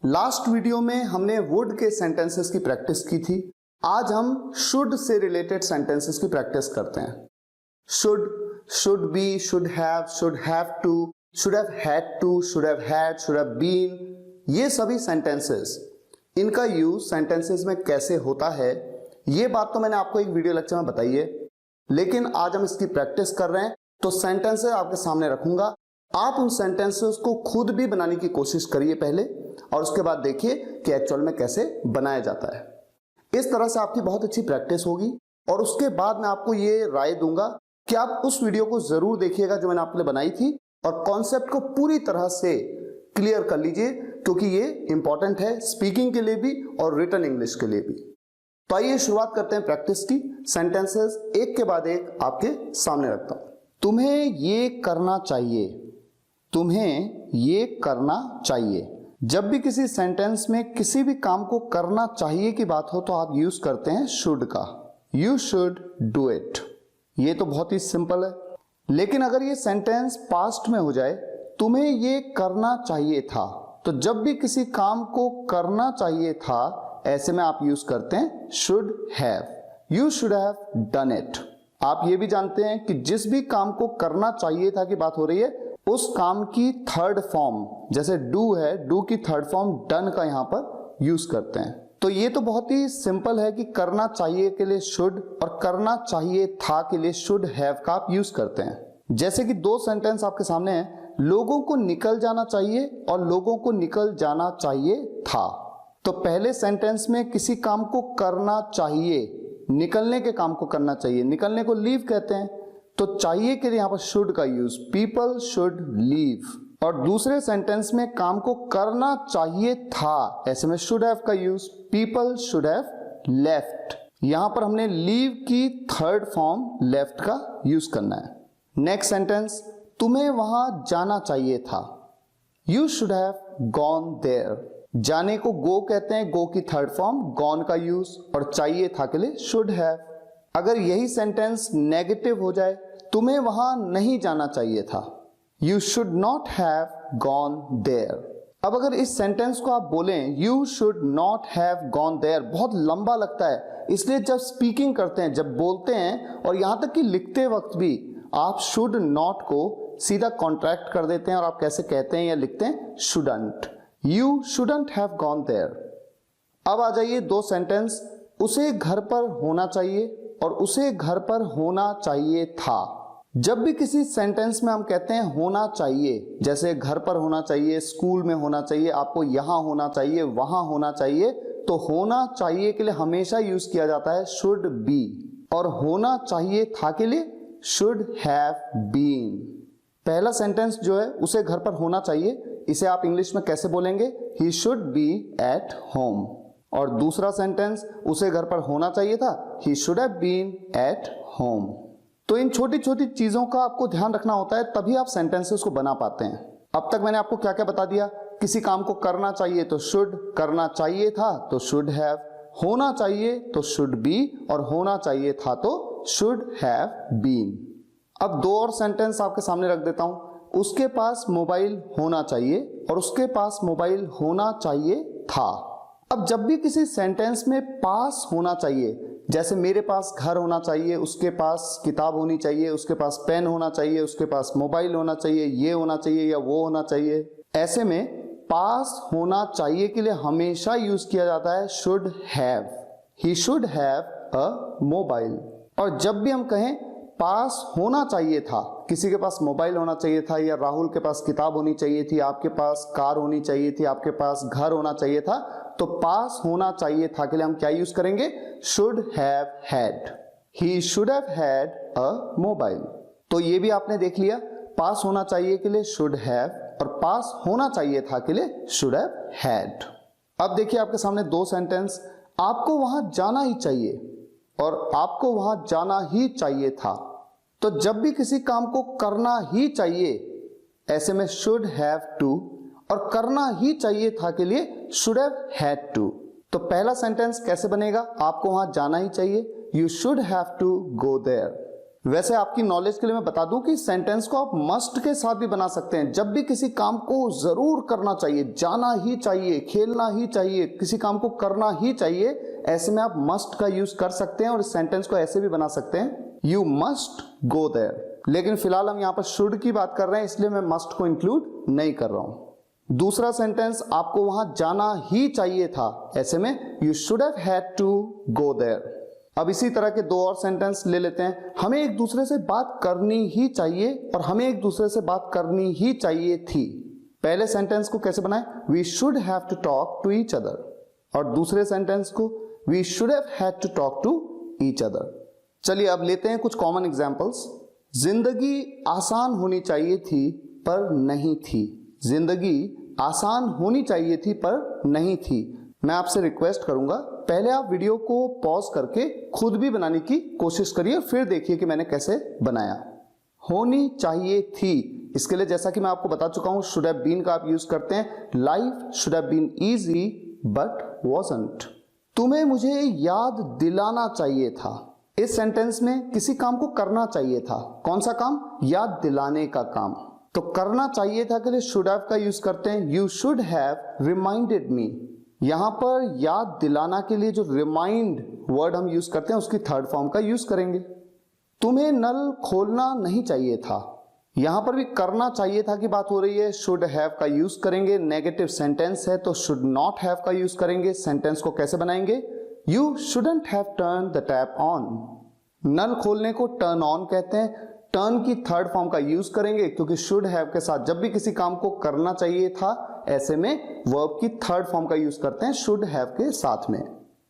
Last video में हमने would के सेंटेंसेस की प्रैक्टिस की थी। आज हम शुड से रिलेटेड सेंटेंसेस की प्रैक्टिस करते हैं। Should, should be, should have to, should have had to, should have had, should have been, ये सभी सेंटेंसेस, इनका यूज सेंटेंसेस में कैसे होता है, ये बात तो मैंने आपको एक वीडियो लेक्चर में बताई है, लेकिन आज हम इसकी प्रैक्टिस कर रहे हैं तो सेंटेंसेस आपके सामने रखूंगा। आप उन सेंटेंसेस को खुद भी बनाने की कोशिश करिए पहले, और उसके बाद देखिए कि एक्चुअल में कैसे बनाया जाता है। इस तरह से आपकी बहुत अच्छी प्रैक्टिस होगी और उसके बाद मैं आपको ये राय दूंगा कि आप उस वीडियो को जरूर देखिएगा जो मैंने आपके लिए बनाई थी, और कॉन्सेप्ट को पूरी तरह से क्लियर कर लीजिए, क्योंकि ये इंपॉर्टेंट है स्पीकिंग के लिए भी और रिटन इंग्लिश के लिए भी। तो आइए शुरुआत करते हैं प्रैक्टिस की। सेंटेंसेस एक के बाद एक आपके सामने रखता हूं। तुम्हें ये करना चाहिए, तुम्हें ये करना चाहिए। जब भी किसी सेंटेंस में किसी भी काम को करना चाहिए की बात हो तो आप यूज करते हैं शुड का। You should do it. ये तो बहुत ही सिंपल है। लेकिन अगर ये सेंटेंस पास्ट में हो जाए, तुम्हें ये करना चाहिए था, तो जब भी किसी काम को करना चाहिए था, ऐसे में आप यूज करते हैं should have. You should have done it. आप ये भी जानते हैं कि जिस भी काम को करना चाहिए था की बात हो रही है, उस काम की थर्ड फॉर्म, जैसे डू है, डू की थर्ड फॉर्म डन का यहां पर यूज करते हैं। तो ये तो बहुत ही सिंपल है कि करना चाहिए के लिए शुड और करना चाहिए था के लिए शुड हैव का आप यूज करते हैं। जैसे कि दो सेंटेंस आपके सामने हैं, लोगों को निकल जाना चाहिए और लोगों को निकल जाना चाहिए था। तो पहले सेंटेंस में किसी काम को करना चाहिए, निकलने के काम को करना चाहिए, निकलने को लीव कहते हैं, तो चाहिए के लिए यहां पर शुड का यूज, पीपल शुड लीव। और दूसरे सेंटेंस में काम को करना चाहिए था, ऐसे में शुड हैव का use, people should have left. यहां पर हमने लीव की थर्ड फॉर्म लेफ्ट का यूज करना है। नेक्स्ट सेंटेंस, तुम्हें वहां जाना चाहिए था, you should have gone there. जाने को गो कहते हैं, गो की थर्ड फॉर्म गॉन का यूज, और चाहिए था के लिए शुड हैव। अगर यही सेंटेंस नेगेटिव हो जाए, तुम्हें वहां नहीं जाना चाहिए था, you should not have gone there. अब अगर इस सेंटेंस को आप बोलें you should not have gone there, बहुत लंबा लगता है, इसलिए जब स्पीकिंग करते हैं, जब बोलते हैं और यहां तक कि लिखते वक्त भी आप शुड नॉट को सीधा कॉन्ट्रैक्ट कर देते हैं और आप कैसे कहते हैं या लिखते हैं shouldn't. You shouldn't have gone there. अब आ जाइए दो सेंटेंस, उसे घर पर होना चाहिए और उसे घर पर होना चाहिए था। जब भी किसी सेंटेंस में हम कहते हैं होना चाहिए, जैसे घर पर होना चाहिए, स्कूल में होना चाहिए, आपको यहां होना चाहिए, वहां होना चाहिए, तो होना चाहिए के लिए हमेशा यूज किया जाता है शुड बी, और होना चाहिए था के लिए शुड हैव बीन। पहला सेंटेंस जो है उसे घर पर होना चाहिए, इसे आप इंग्लिश में कैसे बोलेंगे, he should be at home. और दूसरा सेंटेंस, उसे घर पर होना चाहिए था, he should have been at home. तो इन छोटी छोटी चीजों का आपको ध्यान रखना होता है, तभी आप सेंटेंसेस को बना पाते हैं। अब तक मैंने आपको क्या क्या बता दिया, किसी काम को करना चाहिए तो शुड, करना चाहिए था तो शुड हैव, होना चाहिए तो शुड बी, और होना चाहिए था तो शुड हैव बीन। अब दो और सेंटेंस आपके सामने रख देता हूं, उसके पास मोबाइल होना चाहिए और उसके पास मोबाइल होना चाहिए था। अब जब भी किसी सेंटेंस में पास होना चाहिए, जैसे मेरे पास घर होना चाहिए, उसके पास किताब होनी चाहिए, उसके पास पेन होना चाहिए, उसके पास मोबाइल होना चाहिए, ये होना चाहिए या वो होना चाहिए, ऐसे में पास होना चाहिए के लिए हमेशा यूज किया जाता है should have. He should have a mobile. और जब भी हम कहें पास होना चाहिए था, किसी के पास मोबाइल होना चाहिए था, या राहुल के पास किताब होनी चाहिए थी, आपके पास कार होनी चाहिए थी, आपके पास घर होना चाहिए था, तो पास होना चाहिए था के लिए हम क्या यूज करेंगे, should have had. He should have had a mobile. तो ये भी आपने देख लिया, पास होना चाहिए के लिए शुड हैव और पास होना चाहिए था के लिए शुड हैव हैड। अब देखिए आपके सामने दो सेंटेंस, आपको वहां जाना ही चाहिए और आपको वहां जाना ही चाहिए था। तो जब भी किसी काम को करना ही चाहिए, ऐसे में शुड हैव टू, और करना ही चाहिए था के लिए शुड हैव हैड टू। तो पहला सेंटेंस कैसे बनेगा, आपको वहां जाना ही चाहिए, you should have to go there. वैसे आपकी नॉलेज के लिए मैं बता दूं कि सेंटेंस को आप मस्ट के साथ भी बना सकते हैं। जब भी किसी काम को जरूर करना चाहिए, जाना ही चाहिए, खेलना ही चाहिए, किसी काम को करना ही चाहिए, ऐसे में आप मस्ट का यूज कर सकते हैं और इस सेंटेंस को ऐसे भी बना सकते हैं, यू मस्ट गो देयर। लेकिन फिलहाल हम यहाँ पर शुड की बात कर रहे हैं, इसलिए मैं मस्ट को इंक्लूड नहीं कर रहा हूं। दूसरा सेंटेंस, आपको वहां जाना ही चाहिए था, ऐसे में you should have had to go there. अब इसी तरह के दो और सेंटेंस ले लेते हैं। हमें एक दूसरे से बात करनी ही चाहिए और हमें एक दूसरे से बात करनी ही चाहिए थी। पहले सेंटेंस को कैसे बनाएं? We should have to talk to each other. और दूसरे सेंटेंस को we should have had to talk to each other. चलिए अब लेते हैं कुछ कॉमन एग्जांपल्स। जिंदगी आसान होनी चाहिए थी पर नहीं थी। जिंदगी आसान होनी चाहिए थी पर नहीं थी। मैं आपसे रिक्वेस्ट करूंगा, पहले आप वीडियो को पॉज करके खुद भी बनाने की कोशिश करिए, फिर देखिए कि मैंने कैसे बनाया। होनी चाहिए थी, इसके लिए जैसा कि मैं आपको बता चुका हूं, शुड हैव बीन का आप यूज करते हैं। Life should have been easy but wasn't. तुम्हें मुझे याद दिलाना चाहिए था। इस सेंटेंस में किसी काम को करना चाहिए था। कौन सा काम? याद दिलाने का काम। तो करना चाहिए था के लिए शुड हैव का यूज करते हैं। You should have reminded me. यहां पर याद दिलाना के लिए जो रिमाइंड वर्ड हम यूज करते हैं उसकी थर्ड फॉर्म का यूज करेंगे। तुम्हें नल खोलना नहीं चाहिए था। यहां पर भी करना चाहिए था की बात हो रही है, शुड हैव का यूज करेंगे। नेगेटिव सेंटेंस है तो शुड नॉट हैव का यूज करेंगे। सेंटेंस को कैसे बनाएंगे? You shouldn't have turn the tap on. नल खोलने को टर्न ऑन कहते हैं। टर्न की थर्ड फॉर्म का यूज करेंगे क्योंकि शुड हैव के साथ जब भी किसी काम को करना चाहिए था, ऐसे में वर्ब की थर्ड फॉर्म का यूज करते हैं शुड हैव के साथ में।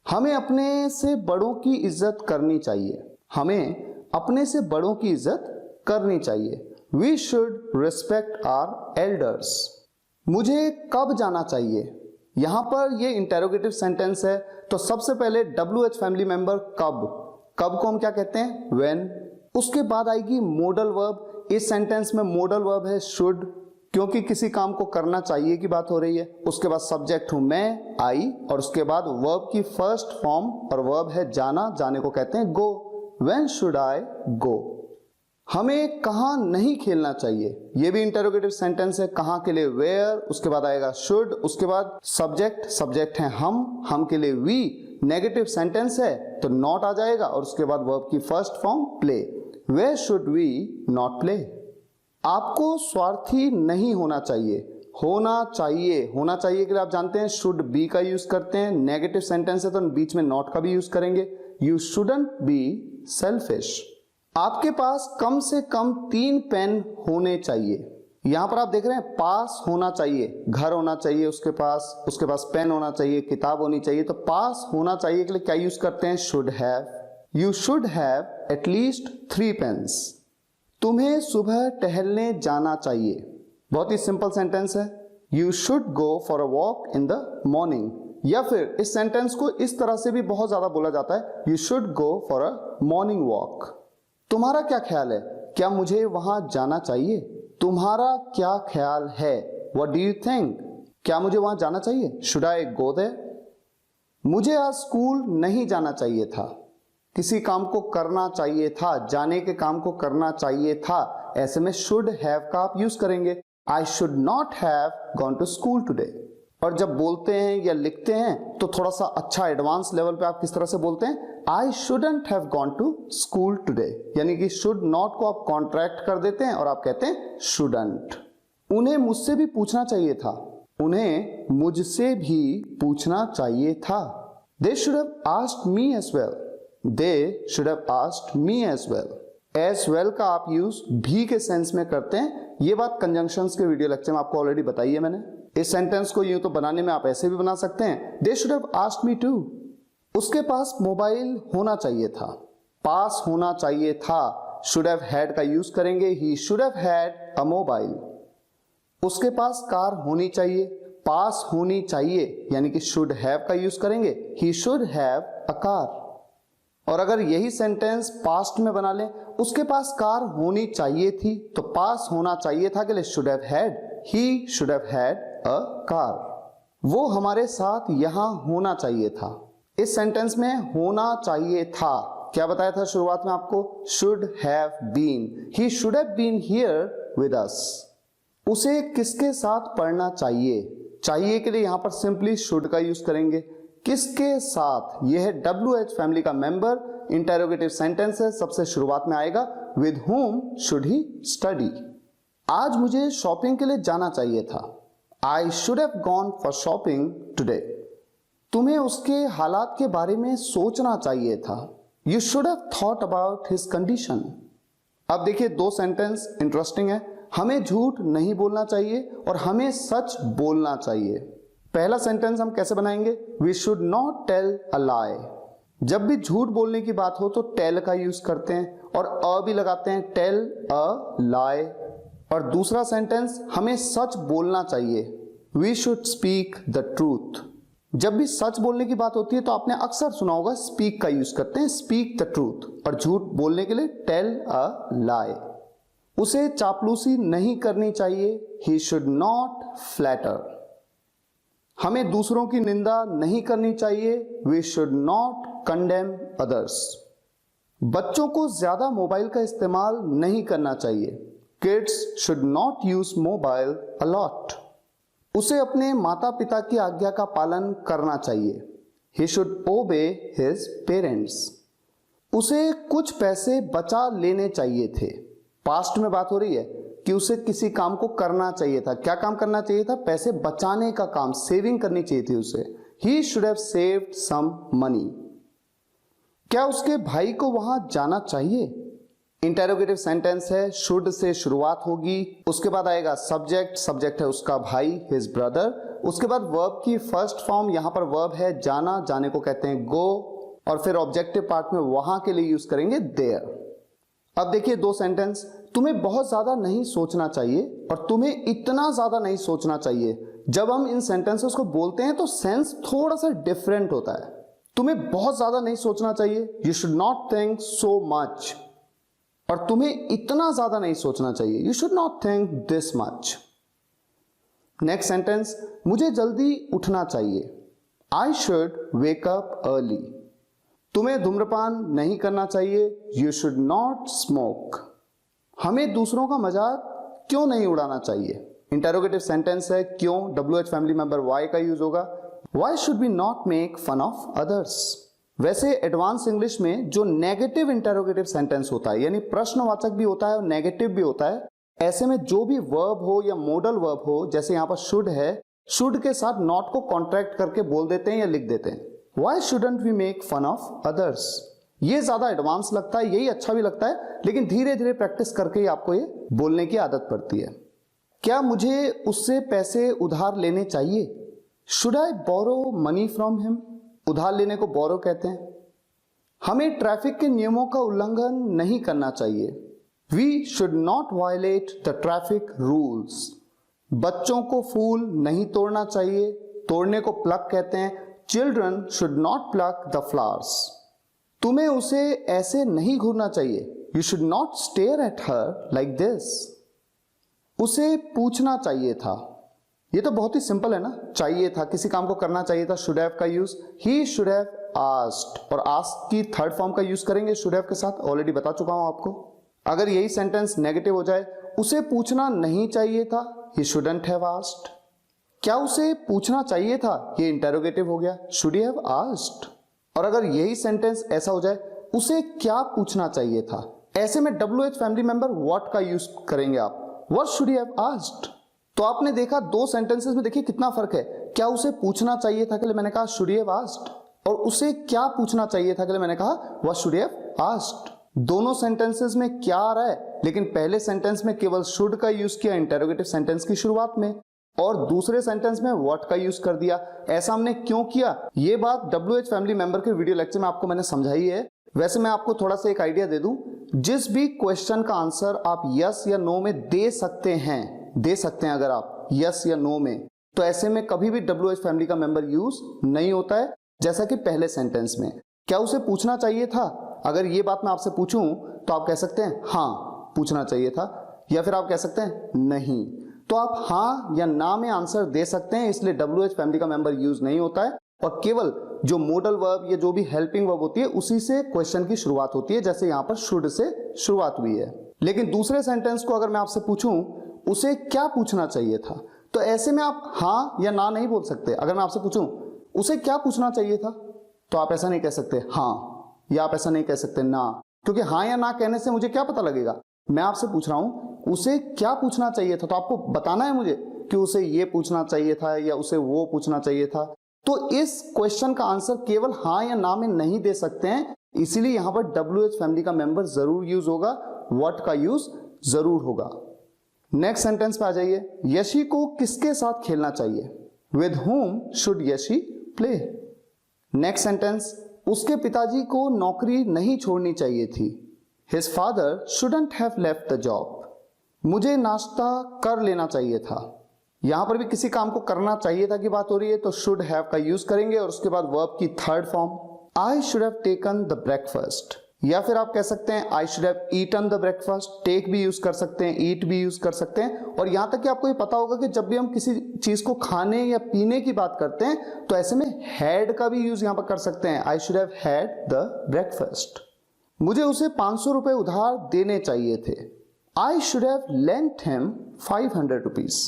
हमें अपने से बड़ों की इज्जत करनी चाहिए। हमें अपने से बड़ों की इज्जत करनी चाहिए। We should respect our elders. मुझे कब जाना चाहिए? यहां पर ये इंटेरोगेटिव सेंटेंस है तो सबसे पहले WH फैमिली मेंबर कब। कब को हम क्या कहते हैं? व्हेन। उसके बाद आएगी मोडल वर्ब। इस सेंटेंस में मोडल वर्ब है शुड, क्योंकि किसी काम को करना चाहिए की बात हो रही है। उसके बाद सब्जेक्ट हूं मैं, आई, और उसके बाद वर्ब की फर्स्ट फॉर्म और वर्ब है जाना। जाने को कहते हैं गो। व्हेन शुड आई गो। हमें कहां नहीं खेलना चाहिए। यह भी इंटरोगेटिव सेंटेंस है। कहां के लिए वेयर, उसके बाद आएगा शुड, उसके बाद सब्जेक्ट, सब्जेक्ट है हम के लिए वी। नेगेटिव सेंटेंस है तो नॉट आ जाएगा और उसके बाद वर्ब की first form play. Where should we not play. आपको स्वार्थी नहीं होना चाहिए। होना चाहिए, होना चाहिए के लिए आप जानते हैं शुड बी का यूज करते हैं। नेगेटिव सेंटेंस है तो बीच में नॉट का भी यूज करेंगे। You shouldn't be selfish. आपके पास कम से कम 3 पेन होने चाहिए। यहां पर आप देख रहे हैं पास होना चाहिए, घर होना चाहिए उसके पास पेन होना चाहिए, किताब होनी चाहिए। तो पास होना चाहिए के लिए क्या यूज करते हैं? Should have. You should have at least 3 pens. तुम्हें सुबह टहलने जाना चाहिए। बहुत ही सिंपल सेंटेंस है। You should go for a walk in the morning. या फिर इस सेंटेंस को इस तरह से भी बहुत ज्यादा बोला जाता है, you should go for a morning walk. तुम्हारा क्या ख्याल है? क्या मुझे वहां जाना चाहिए? तुम्हारा क्या ख्याल है? What do you think? क्या मुझे वहां जाना चाहिए? Should I go there? मुझे आज स्कूल नहीं जाना चाहिए था। किसी काम को करना चाहिए था, जाने के काम को करना चाहिए था, ऐसे में शुड हैव का आप यूज करेंगे। I should not have gone to school today. और जब बोलते हैं या लिखते हैं तो थोड़ा सा अच्छा एडवांस लेवल पे आप किस तरह से बोलते हैं? I shouldn't have gone to school today. यानी कि शुड नॉट को आप कॉन्ट्रैक्ट कर देते हैं और आप कहते हैं शुडंट। उन्हें मुझसे भी पूछना चाहिए था। उन्हें मुझसे भी पूछना चाहिए था। They should have asked me as well. They should have asked me as well. As well का आप यूज भी के सेंस में करते हैं। ये बात कंजंक्शंस के वीडियो लेक्चर में आपको ऑलरेडी बताई है मैंने। इस सेंटेंस को यूं तो बनाने में आप ऐसे भी बना सकते हैं, they should have asked me too. उसके पास मोबाइल होना चाहिए था। पास होना चाहिए था, शुड हैव हैड का यूज करेंगे। ही should have had a mobile. उसके पास कार होनी चाहिए। पास होनी चाहिए यानी कि शुड हैव का यूज करेंगे। ही शुड हैव अ कार। और अगर यही सेंटेंस पास्ट में बना लें, उसके पास कार होनी चाहिए थी, तो पास होना चाहिए था के लिए should have had. He should have had a car. वो हमारे साथ यहां होना चाहिए था। इस सेंटेंस में होना चाहिए था क्या बताया था शुरुआत में आपको? Should have been, he should have been here with us. उसे किसके साथ पढ़ना चाहिए? चाहिए के लिए यहां पर सिंपली शुड का यूज करेंगे। किसके साथ? यह है WH फैमिली का मेंबर, इंटेरोगेटिव सेंटेंस है, सबसे शुरुआत में आएगा with whom should he study। आज मुझे शॉपिंग के लिए जाना चाहिए था। I should have gone for shopping today। तुम्हें उसके हालात के बारे में सोचना चाहिए था। You should have thought about his condition। अब देखिए दो सेंटेंस इंटरेस्टिंग है। हमें झूठ नहीं बोलना चाहिए और हमें सच बोलना चाहिए। पहला सेंटेंस हम कैसे बनाएंगे? We should not tell a lie। जब भी झूठ बोलने की बात हो तो टेल का यूज करते हैं और अ भी लगाते हैं, टेल अ लाई। और दूसरा सेंटेंस, हमें सच बोलना चाहिए, we should speak the truth. जब भी सच बोलने की बात होती है तो आपने अक्सर सुना होगा स्पीक का यूज करते हैं, स्पीक द ट्रूथ। और झूठ बोलने के लिए टेल अ लाई। उसे चापलूसी नहीं करनी चाहिए, ही शुड नॉट फ्लैटर। हमें दूसरों की निंदा नहीं करनी चाहिए, we should not condemn others. बच्चों को ज्यादा मोबाइल का इस्तेमाल नहीं करना चाहिए, kids should not use mobile a lot. उसे अपने माता पिता की आज्ञा का पालन करना चाहिए, ही शुड ओबे हिज पेरेंट्स। उसे कुछ पैसे बचा लेने चाहिए थे। पास्ट में बात हो रही है कि उसे किसी काम को करना चाहिए था। क्या काम करना चाहिए था? पैसे बचाने का काम, सेविंग करनी चाहिए थी उसे। He should have saved some money. क्या उसके भाई को वहां जाना चाहिए? इंटेरोगेटिव सेंटेंस है, शुड से शुरुआत होगी, उसके बाद आएगा सब्जेक्ट, सब्जेक्ट है उसका भाई, हिज ब्रदर। उसके बाद वर्ब की फर्स्ट फॉर्म, यहां पर वर्ब है जाना, जाने को कहते हैं गो। और फिर ऑब्जेक्टिव पार्ट में वहां के लिए यूज करेंगे देयर। अब देखिए दो सेंटेंस, तुम्हें बहुत ज्यादा नहीं सोचना चाहिए और तुम्हें इतना ज्यादा नहीं सोचना चाहिए। जब हम इन सेंटेंसेस को बोलते हैं तो सेंस थोड़ा सा डिफरेंट होता है। तुम्हें बहुत ज्यादा नहीं सोचना चाहिए, you should not think so much. और तुम्हें इतना ज्यादा नहीं सोचना चाहिए, you should not think this much. Next sentence, मुझे जल्दी उठना चाहिए, I should wake up early. तुम्हें धूम्रपान नहीं करना चाहिए, यू शुड नॉट स्मोक। हमें दूसरों का मजाक क्यों नहीं उड़ाना चाहिए? इंटेरोगेटिव सेंटेंस है, क्यों, WH फैमिली मेंबर वाई का यूज होगा। Why should we not make fun of others. वैसे एडवांस इंग्लिश में जो नेगेटिव इंटेरोगेटिव सेंटेंस होता है, यानी प्रश्नवाचक भी होता है और नेगेटिव भी होता है, ऐसे में जो भी वर्ब हो या मॉडल वर्ब हो, जैसे यहां पर शुड है, शुड के साथ नॉट को कॉन्ट्रैक्ट करके बोल देते हैं या लिख देते हैं। Why shouldn't we make fun of others? ये ज्यादा एडवांस लगता है, यही अच्छा भी लगता है, लेकिन धीरे धीरे प्रैक्टिस करके ही आपको ये बोलने की आदत पड़ती है। क्या मुझे उससे पैसे उधार लेने चाहिए? Should I borrow money from him? उधार लेने को borrow कहते हैं। हमें ट्रैफिक के नियमों का उल्लंघन नहीं करना चाहिए, We should not violate the traffic rules। बच्चों को फूल नहीं तोड़ना चाहिए, तोड़ने को प्लक कहते हैं। Children should not pluck the flowers। तुम्हें उसे ऐसे नहीं घूरना चाहिए, You should not stare at her like this। उसे पूछना चाहिए था, ये तो बहुत ही सिंपल है ना, चाहिए था, किसी काम को करना चाहिए था, should have का use. He should have asked, और ask की थर्ड फॉर्म का यूज करेंगे should have के साथ, ऑलरेडी बता चुका हूं आपको। अगर यही सेंटेंस नेगेटिव हो जाए, उसे पूछना नहीं चाहिए था, He shouldn't have asked। क्या उसे पूछना चाहिए था, ये इंटेरोगेटिव हो गया, शुड यू हैव आस्क्ड। और अगर यही सेंटेंस ऐसा हो जाए, उसे क्या पूछना चाहिए था, ऐसे में WH फैमिली मेंबर व्हाट का यूज करेंगे आप, what should you have asked. तो आपने देखा दो सेंटेंसेस में देखिए कितना फर्क है। क्या उसे पूछना चाहिए था के लिए मैंने कहा शुड यू हैव आस्क्ड, और उसे क्या पूछना चाहिए था के लिए मैंने कहा what should you have asked. दोनों सेंटेंसेस में क्या आ रहा है, लेकिन पहले सेंटेंस में केवल शुड का यूज किया इंटेरोगेटिव सेंटेंस की शुरुआत में, और दूसरे सेंटेंस में व्हाट का यूज कर दिया। ऐसा हमने क्यों किया, ये बात WH फैमिली मेंबर के वीडियो लेक्चर में आपको मैंने समझाई है। वैसे मैं आपको थोड़ा सा एक आइडिया दे दूं, जिस भी क्वेश्चन का आंसर आप यस या नो में दे सकते हैं अगर आप यस या नो में, तो ऐसे में कभी भी WH फैमिली का मेंबर यूज नहीं होता है, जैसा कि पहले सेंटेंस में। क्या उसे पूछना चाहिए था, अगर ये बात मैं आपसे पूछूं तो आप कह सकते हैं हाँ पूछना चाहिए था, या फिर आप कह सकते हैं नहीं। तो आप हाँ या ना में आंसर दे सकते हैं, इसलिए WH फैमिली का मेंबर यूज नहीं होता है। और केवल जो मोडल वर्ब या जो भी हेल्पिंग वर्ब होती है उसी से क्वेश्चन की शुरुआत होती है, जैसे यहां पर शुड से शुरुआत हुई है। लेकिन दूसरे सेंटेंस को अगर मैं आपसे पूछूं उसे क्या पूछना चाहिए था, तो ऐसे में आप हाँ या ना नहीं बोल सकते। अगर मैं आपसे पूछूं उसे क्या पूछना चाहिए था, तो आप ऐसा नहीं कह सकते हाँ, या आप ऐसा नहीं कह सकते ना, क्योंकि हाँ या ना कहने से मुझे क्या पता लगेगा। मैं आपसे पूछ रहा हूं उसे क्या पूछना चाहिए था, तो आपको बताना है मुझे कि उसे ये पूछना चाहिए था या उसे वो पूछना चाहिए था। तो इस क्वेश्चन का आंसर केवल हाँ या ना में नहीं दे सकते हैं, इसीलिए यहां पर WH फैमिली का मेंबर जरूर यूज होगा, व्हाट का यूज जरूर होगा। नेक्स्ट सेंटेंस पे आ जाइए। यशी को किसके साथ खेलना चाहिए, with whom should Yeshi play. Next sentence, उसके पिताजी को नौकरी नहीं छोड़नी चाहिए थी, His father shouldn't have left the job। मुझे नाश्ता कर लेना चाहिए था। यहां पर भी किसी काम को करना चाहिए था की बात हो रही है, तो should have का यूज करेंगे और उसके बाद वर्ब की third form I should have taken the breakfast, या फिर आप कह सकते हैं I should have eaten the breakfast। Take भी यूज कर सकते हैं, ईट भी यूज कर सकते हैं। और यहां तक कि आपको ये पता होगा कि जब भी हम किसी चीज को खाने या पीने की बात करते हैं तो ऐसे में हैड का भी यूज यहां पर कर सकते हैं, I should have had the breakfast। मुझे उसे 500 रुपए उधार देने चाहिए थे, I should have lent him 500 rupees।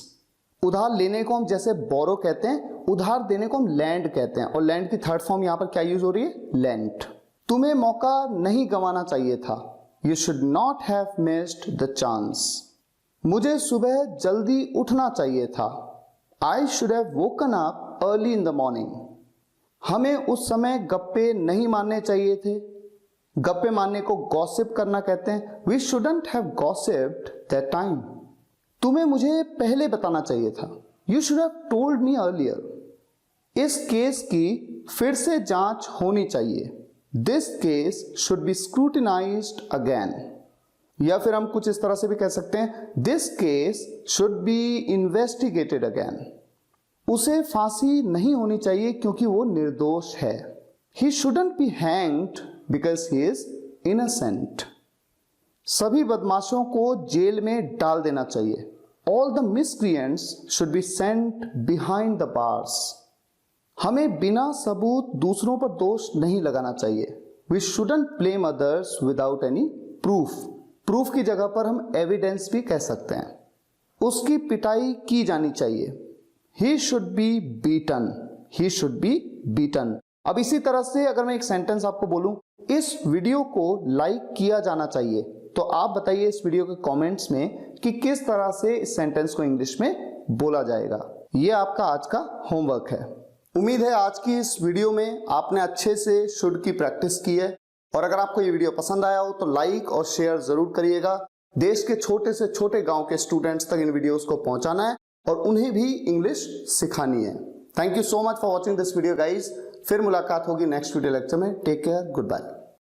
उधार लेने को हम जैसे बोरो कहते हैं, उधार देने को हम लैंड कहते हैं, और लैंड की थर्ड फॉर्म यहां पर क्या यूज हो रही है, लेंट। तुम्हें मौका नहीं गंवाना चाहिए था, You should not have missed the chance। मुझे सुबह जल्दी उठना चाहिए था, I should have woken up early in the morning। हमें उस समय गप्पे नहीं मारने चाहिए थे। गप्पे मारने को गॉसिप करना कहते हैं, We shouldn't have gossiped that time। तुम्हें मुझे पहले बताना चाहिए था, You should have told me earlier। इस केस की फिर से जांच होनी चाहिए, This case should be scrutinized again। या फिर हम कुछ इस तरह से भी कह सकते हैं, This case should be investigated again। उसे फांसी नहीं होनी चाहिए क्योंकि वो निर्दोष है, He shouldn't be hanged because he is innocent। सभी बदमाशों को जेल में डाल देना चाहिए, All the miscreants should be sent behind the bars। हमें बिना सबूत दूसरों पर दोष नहीं लगाना चाहिए, We shouldn't blame others without any proof। Proof की जगह पर हम एविडेंस भी कह सकते हैं। उसकी पिटाई की जानी चाहिए, He should be beaten। He should be beaten। अब इसी तरह से अगर मैं एक सेंटेंस आपको बोलूं, इस वीडियो को लाइक किया जाना चाहिए, तो आप बताइए इस वीडियो के कमेंट्स में कि किस तरह से इस सेंटेंस को इंग्लिश में बोला जाएगा। यह आपका आज का होमवर्क है। उम्मीद है आज की इस वीडियो में आपने अच्छे से शुड की प्रैक्टिस की है, और अगर आपको ये वीडियो पसंद आया हो तो लाइक और शेयर जरूर करिएगा। देश के छोटे से छोटे गांव के स्टूडेंट्स तक इन वीडियोस को पहुंचाना है और उन्हें भी इंग्लिश सिखानी है। Thank you so much for watching this video guys. फिर मुलाकात होगी नेक्स्ट वीडियो लेक्चर में। Take care, good bye.